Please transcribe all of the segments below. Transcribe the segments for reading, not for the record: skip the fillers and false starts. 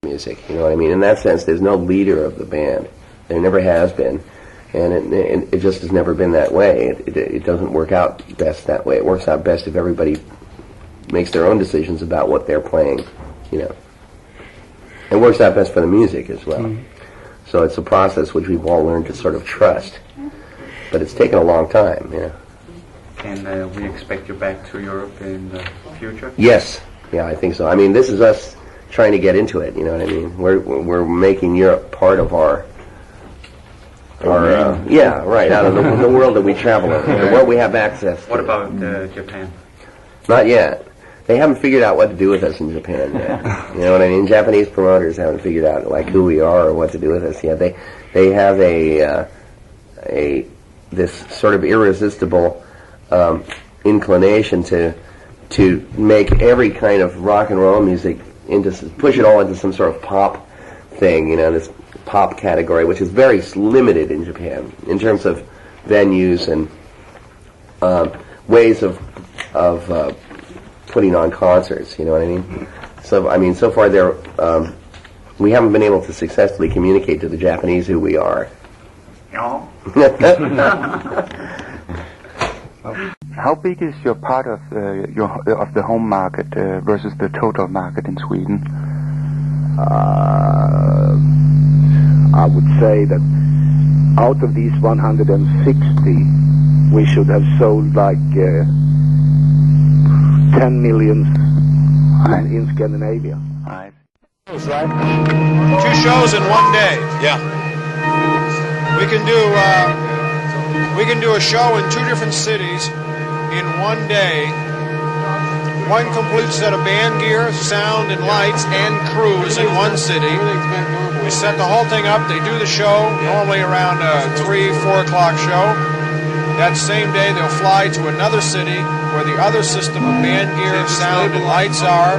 music. You know what I mean? In that sense, there's no leader of the band. There never has been, and it just has never been that way. It doesn't work out best that way. It works out best if everybody makes their own decisions about what they're playing. You know, it works out best for the music as well. Mm-hmm. So it's a process which we've all learned to sort of trust, but it's taken a long time. You know. And we expect you back to Europe in the future? Yes. Yeah, I think so. I mean, this is us trying to get into it, you know what I mean? We're making Europe part of our yeah, right, out of the world that we travel in, the world we have access to. What about Japan? Not yet. They haven't figured out what to do with us in Japan yet. You know what I mean? Japanese promoters haven't figured out, like, who we are or what to do with us yet. They have this sort of irresistible inclination to make every kind of rock and roll music push it all into some sort of pop thing, you know, this pop category, which is very limited in Japan in terms of venues and ways of putting on concerts. You know what I mean? So I mean, so far we haven't been able to successfully communicate to the Japanese who we are. No. How big is your part of the home market versus the total market in Sweden? I would say that out of these 160, we should have sold like 10 million in Scandinavia. Right. Right? 2 shows in one day. Yeah. We can do a show in 2 different cities in one day. One complete set of band gear, sound and lights, and crews in one city. We set the whole thing up. They do the show, normally around a 3-4 o'clock show. That same day, they'll fly to another city where the other system of band gear, sound, and lights are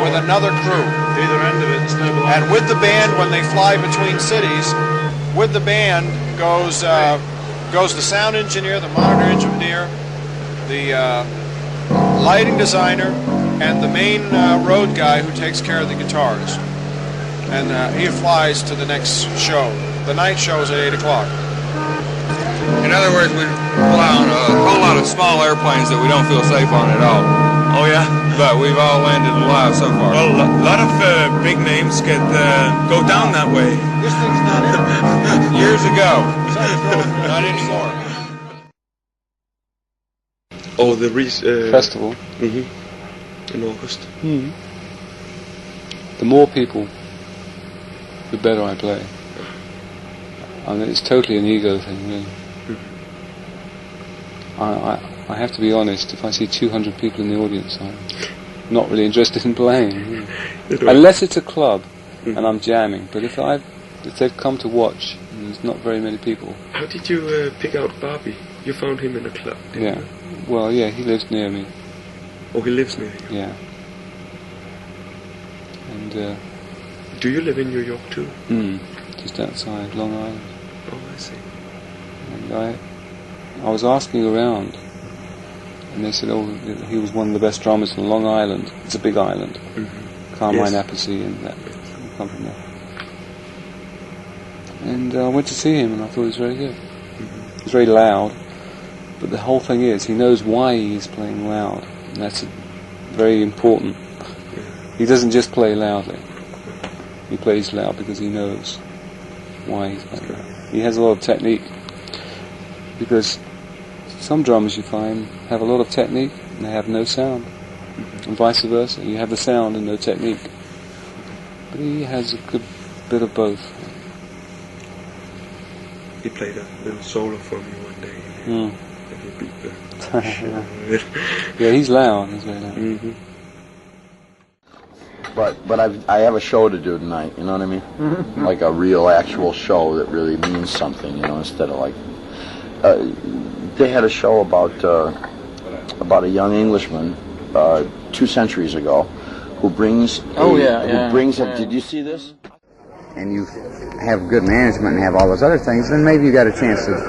with another crew. And with the band, when they fly between cities, with the band goes the sound engineer, the monitor engineer, the lighting designer, and the main road guy who takes care of the guitars. And he flies to the next show. The night show is at 8 o'clock. In other words, we fly on a whole lot of small airplanes that we don't feel safe on at all. Oh yeah? But we've all landed alive so far. Well, a lot of big names go down that way. This thing's not in. Years ago. Not anymore. Oh, the festival. Mm-hmm. In August. Mm. The more people, the better I play. I mean, it's totally an ego thing, really. I have to be honest, if I see 200 people in the audience, I'm not really interested in playing. Unless it's a club and I'm jamming. But if they've come to watch and there's not very many people. How did you pick out Bobby? You found him in a club, didn't you? Well, yeah, he lives near me. Oh, he lives near you? Yeah. And do you live in New York too? Just outside Long Island. Oh, I see. And I was asking around, and they said, oh, he was one of the best drummers in Long Island. It's a big island. Mm-hmm. Carmine Appice and that come from there. And I went to see him, and I thought he was very good. Mm-hmm. He was very loud, but the whole thing is, he knows why he is playing loud, and that's very important. He doesn't just play loudly. He plays loud because he knows why he's playing loud. He has a lot of technique, because some drummers, you find, have a lot of technique and they have no sound, and vice versa. You have the sound and no technique. But he has a good bit of both. He played a little solo for me one day. Yeah, he's loud. He's very loud. Mm-hmm. But I have a show to do tonight, you know what I mean? Mm-hmm. Like a real, actual show that really means something, you know, instead of like... they had a show about a young Englishman 2 centuries ago who brings... Did you see this? And you have good management and have all those other things, then maybe you got a chance of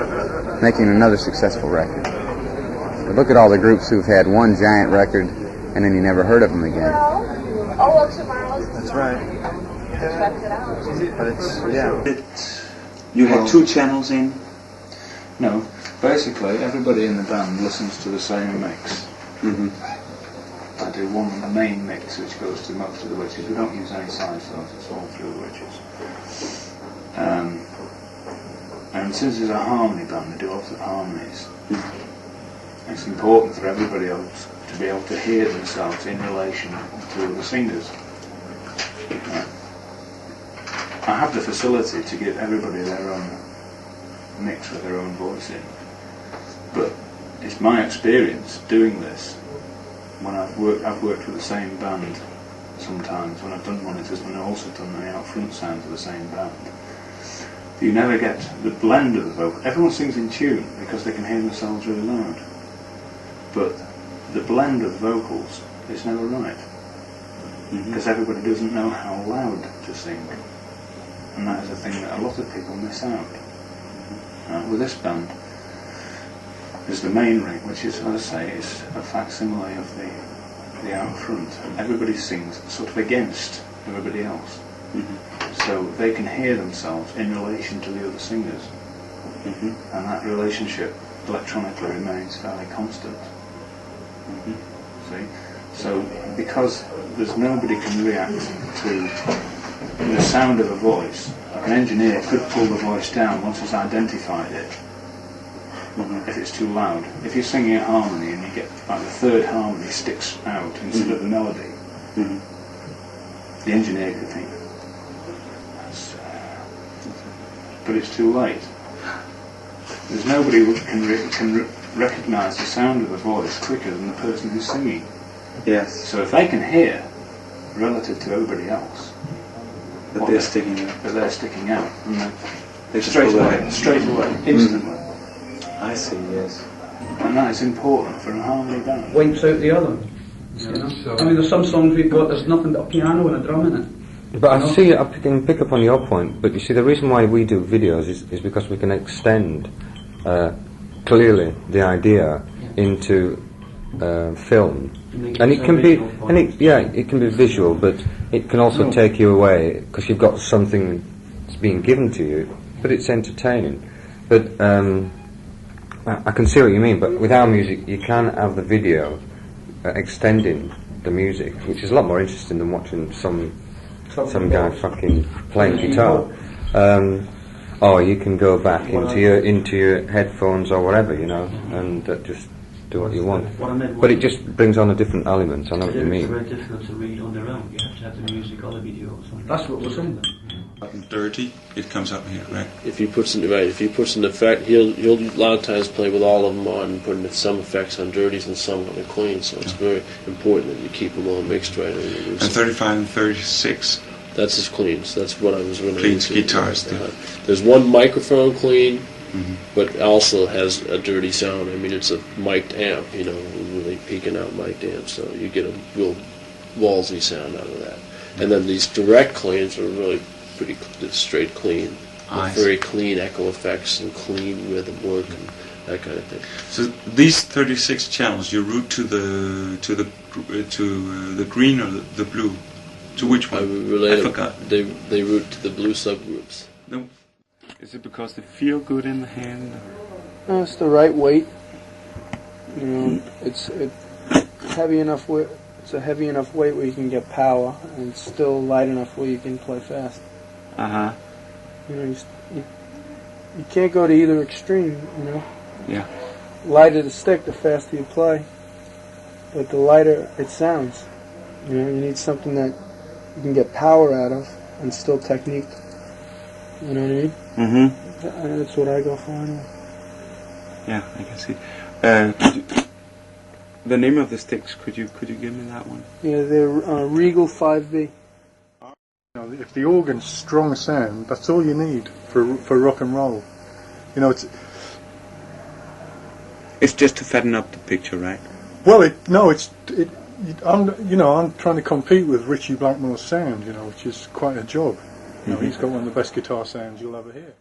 making another successful record. But look at all the groups who've had one giant record and then you never heard of them again. Oh, well, tomorrow's... That's right. But it's, yeah. You had 2 channels in? No. Basically, everybody in the band listens to the same mix. I do one main mix which goes to most of the witches. We don't use any side fills, it's all through the witches. And since it's a harmony band, they do lots of harmonies. It's important for everybody else to be able to hear themselves in relation to the singers. I have the facility to give everybody their own mix with their own voice in, but it's my experience doing this when I've worked with the same band sometimes, when I've done monitors, when I've also done the out front sounds of the same band. You never get the blend of the vocal. Everyone sings in tune because they can hear themselves really loud, but the blend of vocals is never right, because everybody doesn't know how loud to sing, and that is a thing that a lot of people miss out. With this band, there's the main ring, which is, as I say, is a facsimile of the out front. Everybody sings sort of against everybody else, so they can hear themselves in relation to the other singers, and that relationship electronically remains fairly constant. See, so because there's nobody can react to the sound of a voice, an engineer could pull the voice down once he's identified it, if it's too loud. If you're singing a harmony and you get like the third harmony sticks out instead of the melody, the engineer could think, but it's too late. There's nobody who can recognise the sound of the voice quicker than the person who's singing. Yes. So if they can hear, relative to everybody else, That they're sticking out. That they're sticking out. They straight away, instantly. I see, yes. And that is important for a harmony band. Wipes out the other. You know? I mean, there's some songs we've got, there's nothing but a piano and a drum in it. But I see, I can pick up on your point, but you see, the reason why we do videos is because we can extend clearly the idea into film. And it can be, it can be visual, but it can also take you away, because you've got something that's being given to you, but it's entertaining. But I can see what you mean, but with our music, you can have the video extending the music, which is a lot more interesting than watching some guy fucking playing guitar. Or you can go back into your headphones or whatever, you know, and just do what you want. But it just brings on a different element. I know what you mean. It's very difficult to read on their own. You have to have the music or the video or something. That's what we're saying. Dirty, it comes up here, right? If he puts an effect, he'll a lot of times play with all of them on and putting some effects on dirties and some on the clean. So it's very important that you keep them all mixed right. And 35 and 36. That's his cleans. That's what I was really cleans guitars. There's one microphone clean, but also has a dirty sound. I mean, it's a mic'd amp, you know, really peaking out mic'd amp, so you get a real ballsy sound out of that. And then these direct cleans are really pretty straight clean, with very clean echo effects and clean rhythm work and that kind of thing. So these 36 channels, you route to the green or the blue. To which one? I forgot. They route to the blue subgroups. No. Is it because they feel good in the hand? No, it's the right weight. You know, it's heavy enough weight. It's a heavy enough weight where you can get power, and it's still light enough where you can play fast. You know, you can't go to either extreme. You know. Yeah. Lighter the stick, the faster you play. But the lighter it sounds. You know, you need something that you can get power out of and still technique. You know what I mean? That's what I go for anyway. Yeah, I can see. The name of the sticks, could you give me that one? Yeah, they're Regal 5B. If the organ's strong sound, that's all you need for rock and roll. You know, it's just to fatten up the picture, right? Well, I'm trying to compete with Richie Blackmore's sound, you know, which is quite a job. You know, he's got one of the best guitar sounds you'll ever hear.